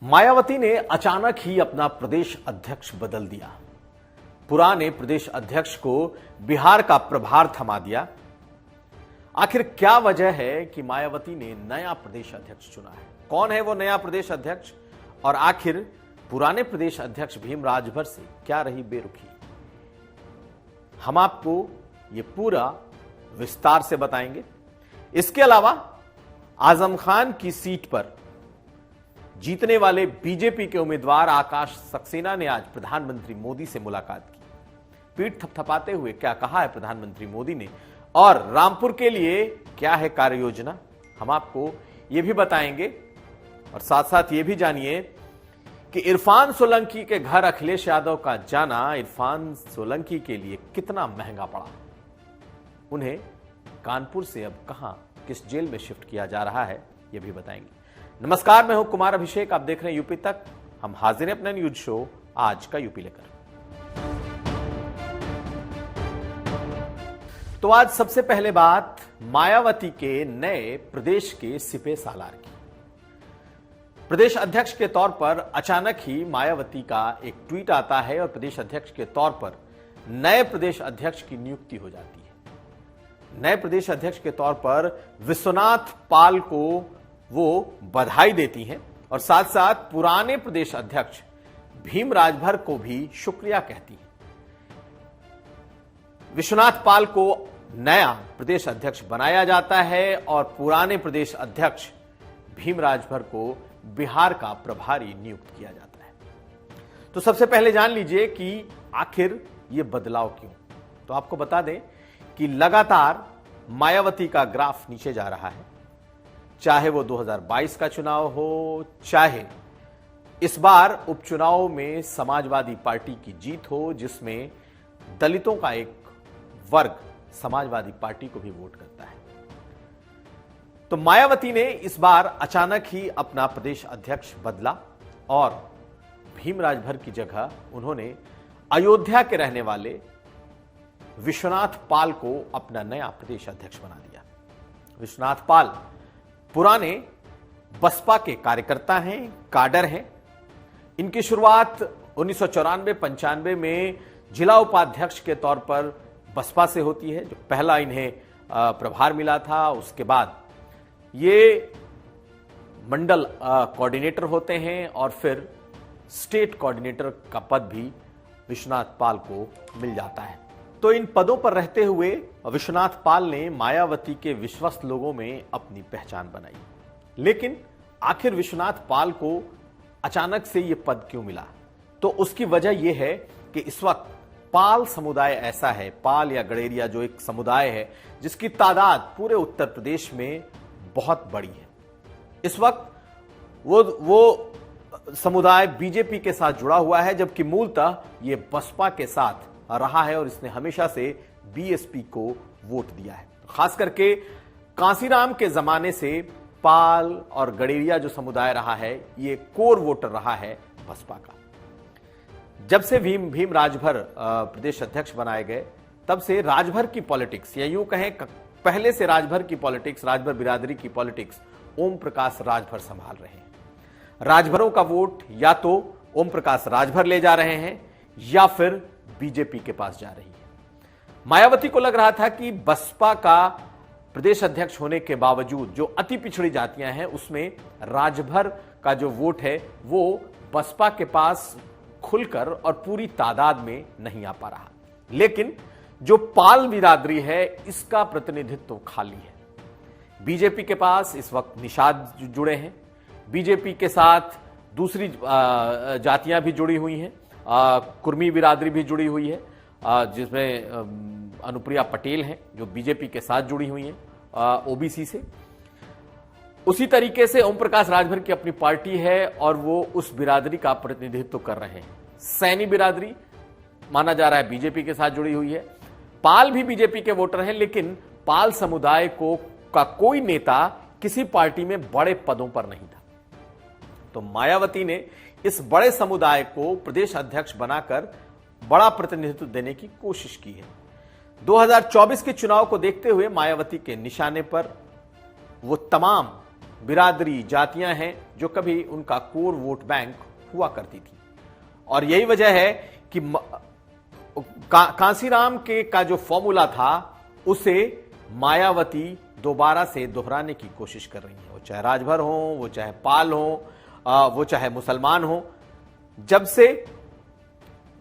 मायावती ने अचानक ही अपना प्रदेश अध्यक्ष बदल दिया। पुराने प्रदेश अध्यक्ष को बिहार का प्रभार थमा दिया। आखिर क्या वजह है कि मायावती ने नया प्रदेश अध्यक्ष चुना है? कौन है वो नया प्रदेश अध्यक्ष और आखिर पुराने प्रदेश अध्यक्ष भीम राजभर से क्या रही बेरुखी? हम आपको ये पूरा विस्तार से बताएंगे। इसके अलावा आजम खान की सीट पर जीतने वाले बीजेपी के उम्मीदवार आकाश सक्सेना ने आज प्रधानमंत्री मोदी से मुलाकात की। पीठ थपथपाते हुए क्या कहा है प्रधानमंत्री मोदी ने और रामपुर के लिए क्या है कार्य योजना, हम आपको यह भी बताएंगे। और साथ साथ ये भी जानिए कि इरफान सोलंकी के घर अखिलेश यादव का जाना इरफान सोलंकी के लिए कितना महंगा पड़ा। उन्हें कानपुर से अब कहां किस जेल में शिफ्ट किया जा रहा है यह भी बताएंगे। नमस्कार, मैं हूं कुमार अभिषेक, आप देख रहे हैं यूपी तक। हम हाजिर हैं अपना न्यूज शो आज का यूपी लेकर। तो आज सबसे पहले बात मायावती के नए प्रदेश के सिपह सालार की। प्रदेश अध्यक्ष के तौर पर अचानक ही मायावती का एक ट्वीट आता है और प्रदेश अध्यक्ष के तौर पर नए प्रदेश अध्यक्ष की नियुक्ति हो जाती है। नए प्रदेश अध्यक्ष के तौर पर विश्वनाथ पाल को वो बधाई देती हैं और साथ साथ पुराने प्रदेश अध्यक्ष भीम राजभर को भी शुक्रिया कहती हैं। विश्वनाथ पाल को नया प्रदेश अध्यक्ष बनाया जाता है और पुराने प्रदेश अध्यक्ष भीम राजभर को बिहार का प्रभारी नियुक्त किया जाता है। तो सबसे पहले जान लीजिए कि आखिर ये बदलाव क्यों। तो आपको बता दें कि लगातार मायावती का ग्राफ नीचे जा रहा है, चाहे वो 2022 का चुनाव हो, चाहे इस बार उपचुनाव में समाजवादी पार्टी की जीत हो, जिसमें दलितों का एक वर्ग समाजवादी पार्टी को भी वोट करता है। तो मायावती ने इस बार अचानक ही अपना प्रदेश अध्यक्ष बदला और भीम राजभर की जगह उन्होंने अयोध्या के रहने वाले विश्वनाथ पाल को अपना नया प्रदेश अध्यक्ष बना दिया। विश्वनाथ पाल पुराने बसपा के कार्यकर्ता हैं, काडर हैं। इनकी शुरुआत 1994-95 में जिला उपाध्यक्ष के तौर पर बसपा से होती है, जो पहला इन्हें प्रभार मिला था। उसके बाद ये मंडल कोऑर्डिनेटर होते हैं और फिर स्टेट कोऑर्डिनेटर का पद भी विश्वनाथ पाल को मिल जाता है। तो इन पदों पर रहते हुए विश्वनाथ पाल ने मायावती के विश्वस्त लोगों में अपनी पहचान बनाई। लेकिन आखिर विश्वनाथ पाल को अचानक से यह पद क्यों मिला? तो उसकी वजह यह है कि इस वक्त पाल समुदाय ऐसा है, पाल या गडेरिया जो एक समुदाय है जिसकी तादाद पूरे उत्तर प्रदेश में बहुत बड़ी है। इस वक्त वो समुदाय बीजेपी के साथ जुड़ा हुआ है, जबकि मूलतः ये बसपा के साथ रहा है और इसने हमेशा से बीएसपी को वोट दिया है। खास करके कांसीराम के जमाने से पाल और गडेरिया जो समुदाय रहा है, ये कोर वोटर रहा है बसपा का। जब से भीम राजभर प्रदेश अध्यक्ष बनाए गए, तब से राजभर की पॉलिटिक्स, या यूं कहें पहले से राजभर की पॉलिटिक्स, राजभर बिरादरी की पॉलिटिक्स ओम प्रकाश राजभर संभाल रहे हैं। राजभरों का वोट या तो ओम प्रकाश राजभर ले जा रहे हैं या फिर बीजेपी के पास जा रही है। मायावती को लग रहा था कि बसपा का प्रदेश अध्यक्ष होने के बावजूद जो अति पिछड़ी जातियां हैं, उसमें राजभर का जो वोट है वो बसपा के पास खुलकर और पूरी तादाद में नहीं आ पा रहा। लेकिन जो पाल बिरादरी है, इसका प्रतिनिधित्व खाली है। बीजेपी के पास इस वक्त निषाद जुड़े हैं, बीजेपी के साथ दूसरी जातियां भी जुड़ी हुई हैं, कुर्मी बिरादरी भी जुड़ी हुई है, जिसमें अनुप्रिया पटेल हैं जो बीजेपी के साथ जुड़ी हुई हैं ओबीसी से। उसी तरीके से ओम प्रकाश राजभर की अपनी पार्टी है और वो उस बिरादरी का प्रतिनिधित्व कर रहे हैं। सैनी बिरादरी माना जा रहा है बीजेपी के साथ जुड़ी हुई है। पाल भी बीजेपी के वोटर हैं, लेकिन पाल समुदाय का कोई नेता किसी पार्टी में बड़े पदों पर नहीं था। तो मायावती ने इस बड़े समुदाय को प्रदेश अध्यक्ष बनाकर बड़ा प्रतिनिधित्व देने की कोशिश की है। 2024 के चुनाव को देखते हुए मायावती के निशाने पर वो तमाम बिरादरी, जातियां हैं जो कभी उनका कोर वोट बैंक हुआ करती थी। और यही वजह है कि कांसीराम के का जो फॉर्मूला था उसे मायावती दोबारा से दोहराने की कोशिश कर रही है। वो चाहे राजभर हो, वो चाहे पाल हो, वो चाहे मुसलमान हो। जब से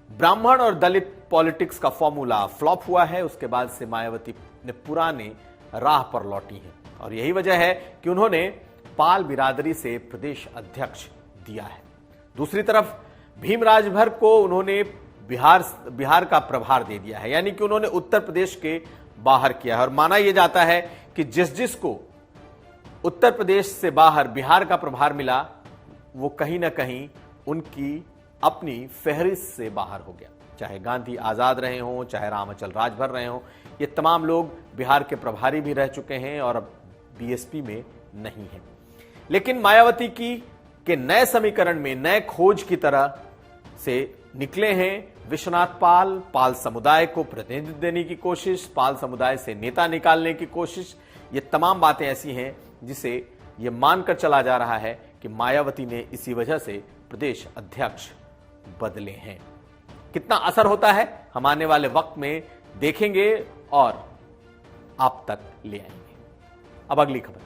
ब्राह्मण और दलित पॉलिटिक्स का फॉर्मूला फ्लॉप हुआ है, उसके बाद से मायावती ने पुराने राह पर लौटी है। और यही वजह है कि उन्होंने पाल बिरादरी से प्रदेश अध्यक्ष दिया है। दूसरी तरफ भीम राजभर को उन्होंने बिहार का प्रभार दे दिया है, यानी कि उन्होंने उत्तर प्रदेश के बाहर किया है। और माना यह जाता है कि जिसको उत्तर प्रदेश से बाहर बिहार का प्रभार मिला, वो कहीं ना कहीं उनकी अपनी फहरिस्त से बाहर हो गया। चाहे गांधी आजाद रहे हों, चाहे रामाचल राजभर रहे हों, ये तमाम लोग बिहार के प्रभारी भी रह चुके हैं और अब बीएसपी में नहीं है। लेकिन मायावती के नए समीकरण में नए खोज की तरह से निकले हैं विश्वनाथ पाल समुदाय को प्रतिनिधित्व देने की कोशिश, पाल समुदाय से नेता निकालने की कोशिश। ये तमाम बातें ऐसी हैं जिसे ये मानकर चला जा रहा है कि मायावती ने इसी वजह से प्रदेश अध्यक्ष बदले हैं। कितना असर होता है हम आने वाले वक्त में देखेंगे और आप तक ले आएंगे। अब अगली खबर।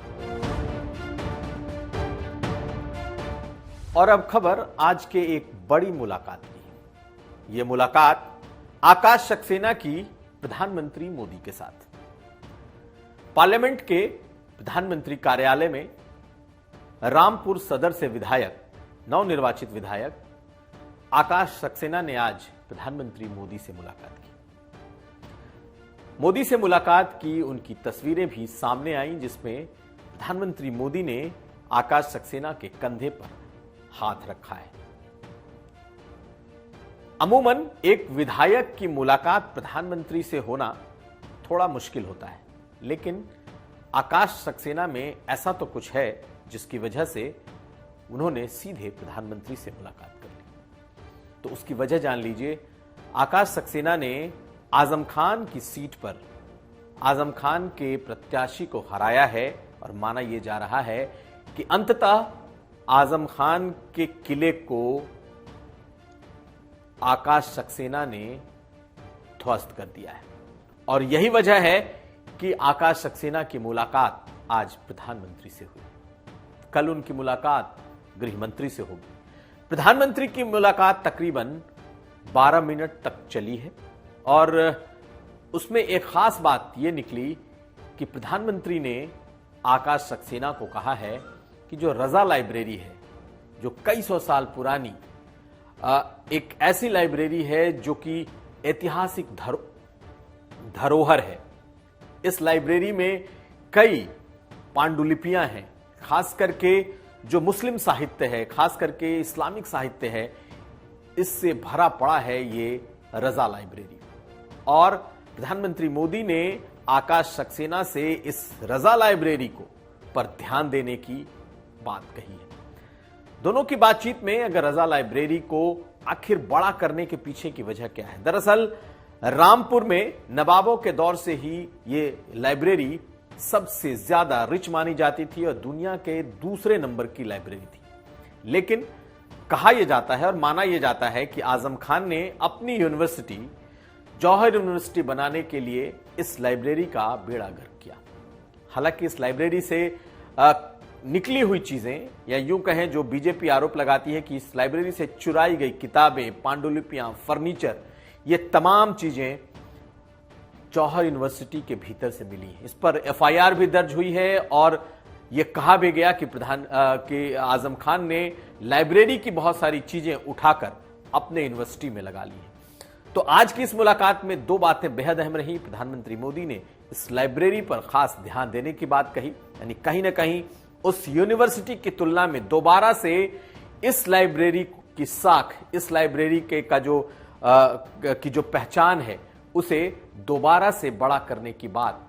और अब खबर आज के एक बड़ी मुलाकात की। यह मुलाकात आकाश सक्सेना की प्रधानमंत्री मोदी के साथ। पार्लियामेंट के प्रधानमंत्री कार्यालय में रामपुर सदर से विधायक, नवनिर्वाचित विधायक आकाश सक्सेना ने आज प्रधानमंत्री मोदी से मुलाकात की। मोदी से मुलाकात की उनकी तस्वीरें भी सामने आईं, जिसमें प्रधानमंत्री मोदी ने आकाश सक्सेना के कंधे पर हाथ रखा है। अमूमन एक विधायक की मुलाकात प्रधानमंत्री से होना थोड़ा मुश्किल होता है, लेकिन आकाश सक्सेना में ऐसा तो कुछ है जिसकी वजह से उन्होंने सीधे प्रधानमंत्री से मुलाकात कर ली। तो उसकी वजह जान लीजिए। आकाश सक्सेना ने आजम खान की सीट पर आजम खान के प्रत्याशी को हराया है और माना यह जा रहा है कि अंततः आजम खान के किले को आकाश सक्सेना ने ध्वस्त कर दिया है। और यही वजह है कि आकाश सक्सेना की मुलाकात आज प्रधानमंत्री से हुई। कल उनकी मुलाकात गृह मंत्री से होगी। प्रधानमंत्री की मुलाकात तकरीबन 12 मिनट तक चली है और उसमें एक खास बात यह निकली कि प्रधानमंत्री ने आकाश सक्सेना को कहा है कि जो रजा लाइब्रेरी है, जो कई सौ साल पुरानी एक ऐसी लाइब्रेरी है जो कि ऐतिहासिक धरोहर है। इस लाइब्रेरी में कई पांडुलिपियां हैं, खास करके जो मुस्लिम साहित्य है, खास करके इस्लामिक साहित्य है, इससे भरा पड़ा है ये रजा लाइब्रेरी। और प्रधानमंत्री मोदी ने आकाश सक्सेना से इस रजा लाइब्रेरी को पर ध्यान देने की बात कही है। दोनों की बातचीत में अगर रजा लाइब्रेरी को आखिर बड़ा करने के पीछे की वजह क्या है? दरअसल रामपुर में नवाबों के दौर से ही ये लाइब्रेरी सबसे ज्यादा रिच मानी जाती थी और दुनिया के दूसरे नंबर की लाइब्रेरी थी। लेकिन कहा यह जाता है और माना यह जाता है कि आजम खान ने अपनी यूनिवर्सिटी जौहर यूनिवर्सिटी बनाने के लिए इस लाइब्रेरी का बेड़ा गर्क किया। हालांकि इस लाइब्रेरी से निकली हुई चीजें, या यूं कहें जो बीजेपी आरोप लगाती है कि इस लाइब्रेरी से चुराई गई किताबें, पांडुलिपियां, फर्नीचर, ये तमाम चीजें जौहर यूनिवर्सिटी के भीतर से मिली है। इस पर एफआईआर भी दर्ज हुई है और यह कहा भी गया कि आजम खान ने लाइब्रेरी की बहुत सारी चीजें उठाकर अपने यूनिवर्सिटी में लगा ली है। तो आज की इस मुलाकात में दो बातें बेहद अहम रही। प्रधानमंत्री मोदी ने इस लाइब्रेरी पर खास ध्यान देने की बात कही, यानी कहीं ना कहीं उस यूनिवर्सिटी की तुलना में दोबारा से इस लाइब्रेरी की साख, इस लाइब्रेरी के की जो पहचान है, उसे दोबारा से बड़ा करने की बात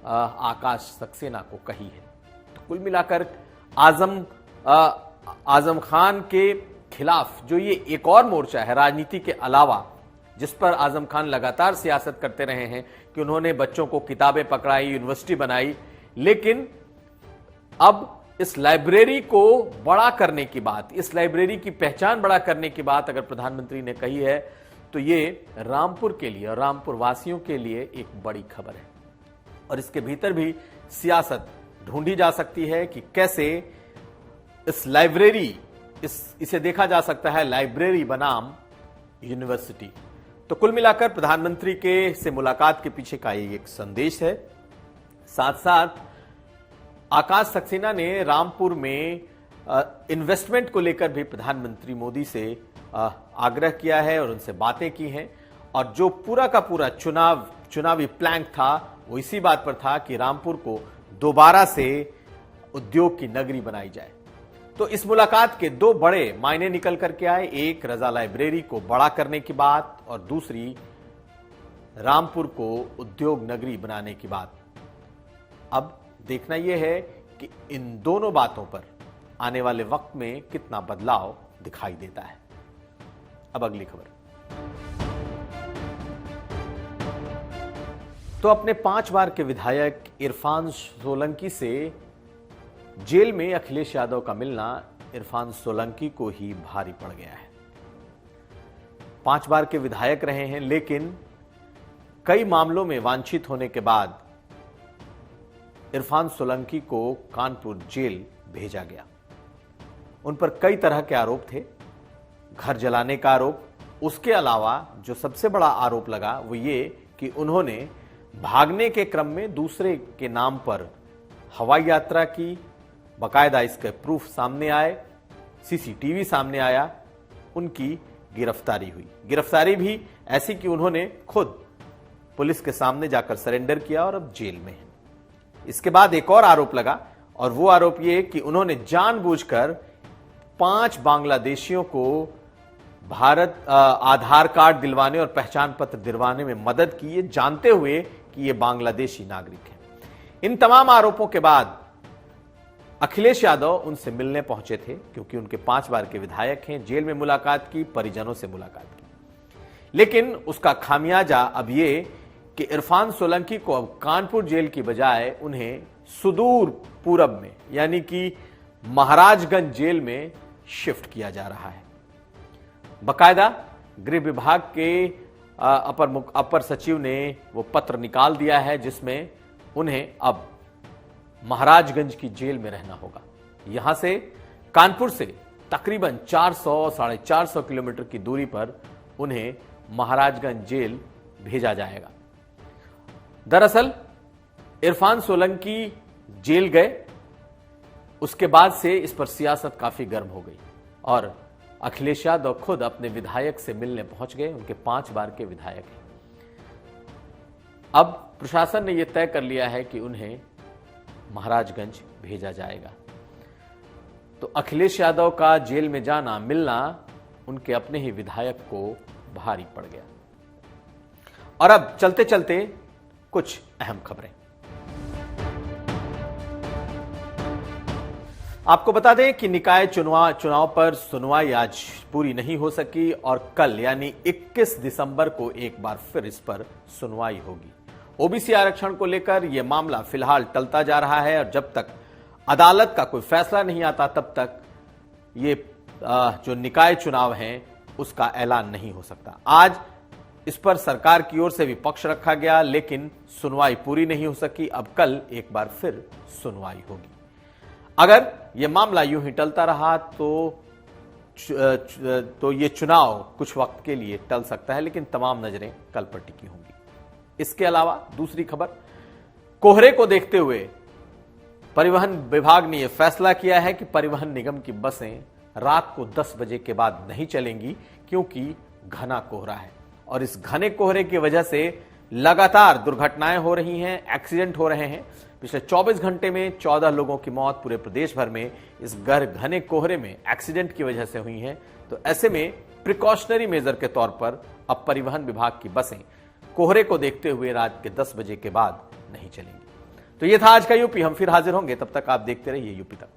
आकाश सक्सेना को कही है। तो कुल मिलाकर आजम खान के खिलाफ जो ये एक और मोर्चा है राजनीति के अलावा, जिस पर आजम खान लगातार सियासत करते रहे हैं कि उन्होंने बच्चों को किताबें पकड़ाई, यूनिवर्सिटी बनाई, लेकिन अब इस लाइब्रेरी को बड़ा करने की बात, इस लाइब्रेरी की पहचान बड़ा करने की बात अगर प्रधानमंत्री ने कही है तो ये रामपुर के लिए और रामपुर वासियों के लिए एक बड़ी खबर है। और इसके भीतर भी सियासत ढूंढी जा सकती है कि कैसे इस लाइब्रेरी, इसे देखा जा सकता है लाइब्रेरी बनाम यूनिवर्सिटी। तो कुल मिलाकर प्रधानमंत्री के से मुलाकात के पीछे का ये एक संदेश है। साथ साथ आकाश सक्सेना ने रामपुर में इन्वेस्टमेंट को लेकर भी प्रधानमंत्री मोदी से आग्रह किया है और उनसे बातें की हैं। और जो पूरा का पूरा चुनावी प्लान था वो इसी बात पर था कि रामपुर को दोबारा से उद्योग की नगरी बनाई जाए। तो इस मुलाकात के दो बड़े मायने निकल करके आए, एक रजा लाइब्रेरी को बड़ा करने की बात और दूसरी रामपुर को उद्योग नगरी बनाने की बात। अब देखना यह है कि इन दोनों बातों पर आने वाले वक्त में कितना बदलाव दिखाई देता है। अब अगली खबर। तो अपने 5 बार के विधायक इरफान सोलंकी से जेल में अखिलेश यादव का मिलना इरफान सोलंकी को ही भारी पड़ गया है। 5 बार के विधायक रहे हैं, लेकिन कई मामलों में वांछित होने के बाद इरफान सोलंकी को कानपुर जेल भेजा गया। उन पर कई तरह के आरोप थे, घर जलाने का आरोप। उसके अलावा जो सबसे बड़ा आरोप लगा वो ये कि उन्होंने भागने के क्रम में दूसरे के नाम पर हवाई यात्रा की। बकायदा इसके प्रूफ सामने आए, सीसीटीवी सामने आया, उनकी गिरफ्तारी हुई। गिरफ्तारी भी ऐसी कि उन्होंने खुद पुलिस के सामने जाकर सरेंडर किया और अब जेल में है। इसके बाद एक और आरोप लगा और वो आरोप ये कि उन्होंने जानबूझकर 5 बांग्लादेशियों को भारत आधार कार्ड दिलवाने और पहचान पत्र दिलवाने में मदद की, ये जानते हुए कि ये बांग्लादेशी नागरिक हैं। इन तमाम आरोपों के बाद अखिलेश यादव उनसे मिलने पहुंचे थे, क्योंकि उनके 5 बार के विधायक हैं। जेल में मुलाकात की, परिजनों से मुलाकात की, लेकिन उसका खामियाजा अब ये कि इरफान सोलंकी को अब कानपुर जेल की बजाय उन्हें सुदूर पूरब में यानी कि महाराजगंज जेल में शिफ्ट किया जा रहा है। बकायदा गृह विभाग के अपर सचिव ने वो पत्र निकाल दिया है जिसमें उन्हें अब महाराजगंज की जेल में रहना होगा। यहां से कानपुर से तकरीबन 400-450 किलोमीटर की दूरी पर उन्हें महाराजगंज जेल भेजा जाएगा। दरअसल इरफान सोलंकी जेल गए, उसके बाद से इस पर सियासत काफी गर्म हो गई और अखिलेश यादव खुद अपने विधायक से मिलने पहुंच गए। उनके 5 बार के विधायक हैं। अब प्रशासन ने यह तय कर लिया है कि उन्हें महाराजगंज भेजा जाएगा। तो अखिलेश यादव का जेल में जाना, मिलना उनके अपने ही विधायक को भारी पड़ गया। और अब चलते चलते कुछ अहम खबरें आपको बता दें कि निकाय चुनाव पर सुनवाई आज पूरी नहीं हो सकी और कल यानी 21 दिसंबर को एक बार फिर इस पर सुनवाई होगी। ओबीसी आरक्षण को लेकर यह मामला फिलहाल टलता जा रहा है और जब तक अदालत का कोई फैसला नहीं आता तब तक ये जो निकाय चुनाव हैं उसका ऐलान नहीं हो सकता। आज इस पर सरकार की ओर से भी पक्ष रखा गया, लेकिन सुनवाई पूरी नहीं हो सकी। अब कल एक बार फिर सुनवाई होगी। अगर यह मामला यूं ही टलता रहा तो ये चुनाव कुछ वक्त के लिए टल सकता है, लेकिन तमाम नजरें कल पर टिकी होंगी। इसके अलावा दूसरी खबर, कोहरे को देखते हुए परिवहन विभाग ने यह फैसला किया है कि परिवहन निगम की बसें रात को 10 बजे के बाद नहीं चलेंगी, क्योंकि घना कोहरा है और इस घने कोहरे की वजह से लगातार दुर्घटनाएं हो रही हैं, एक्सीडेंट हो रहे हैं। पिछले 24 घंटे में 14 लोगों की मौत पूरे प्रदेश भर में इस घने कोहरे में एक्सीडेंट की वजह से हुई हैं। तो ऐसे में प्रिकॉशनरी मेजर के तौर पर अब परिवहन विभाग की बसें कोहरे को देखते हुए रात के 10 बजे के बाद नहीं चलेंगी। तो ये था आज का यूपी। हम फिर हाजिर होंगे, तब तक आप देखते रहिए यूपी तक।